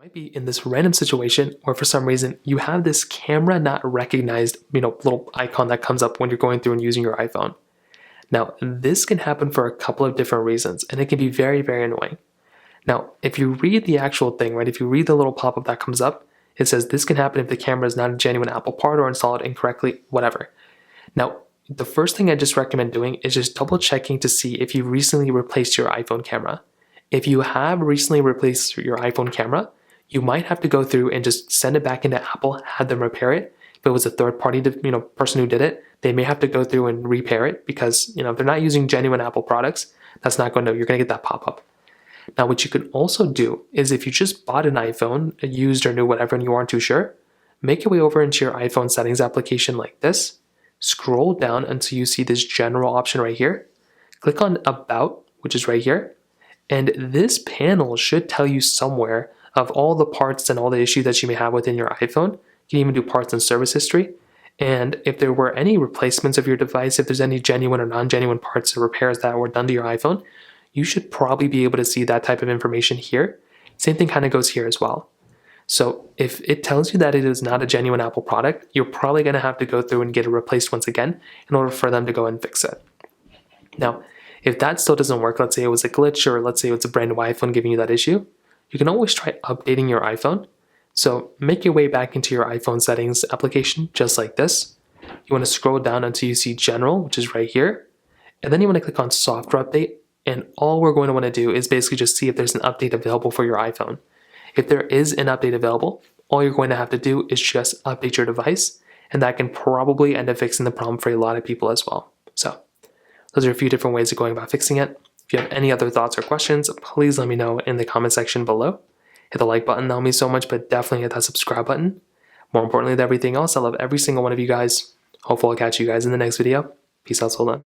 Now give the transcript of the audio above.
might be in this random situation where for some reason you have this camera not recognized, little icon that comes up when you're going through and using your iPhone. Now, this can happen for a couple of different reasons, and it can be very, very annoying. Now, if you read the actual thing, right, if you read the little pop-up that comes up, it says this can happen if the camera is not a genuine Apple part or installed incorrectly, whatever. Now, the first thing I just recommend doing is just double checking to see if you recently replaced your iPhone camera. If you have recently replaced your iPhone camera, you might have to go through and just send it back into Apple, have them repair it. If it was a third party, person who did it, they may have to go through and repair it because, if they're not using genuine Apple products, you're going to get that pop-up. Now, what you could also do is if you just bought an iPhone, used or new, whatever, and you aren't too sure, make your way over into your iPhone settings application like this, scroll down until you see this general option right here, click on About, which is right here, and this panel should tell you somewhere of all the parts and all the issues that you may have within your iPhone. You can even do parts and service history. And if there were any replacements of your device, if there's any genuine or non-genuine parts or repairs that were done to your iPhone, you should probably be able to see that type of information here. Same thing kind of goes here as well. So if it tells you that it is not a genuine Apple product, you're probably going to have to go through and get it replaced once again in order for them to go and fix it. Now, if that still doesn't work, let's say it was a glitch or let's say it's a brand new iPhone giving you that issue, you can always try updating your iPhone. So make your way back into your iPhone settings application just like this. You want to scroll down until you see General, which is right here. And then you want to click on Software Update. And all we're going to want to do is basically just see if there's an update available for your iPhone. If there is an update available, all you're going to have to do is just update your device. And that can probably end up fixing the problem for a lot of people as well. So those are a few different ways of going about fixing it. If you have any other thoughts or questions, please let me know in the comment section below. Hit the like button, that will mean so much, but definitely hit that subscribe button. More importantly than everything else, I love every single one of you guys. Hopefully I'll catch you guys in the next video. Peace out, till then.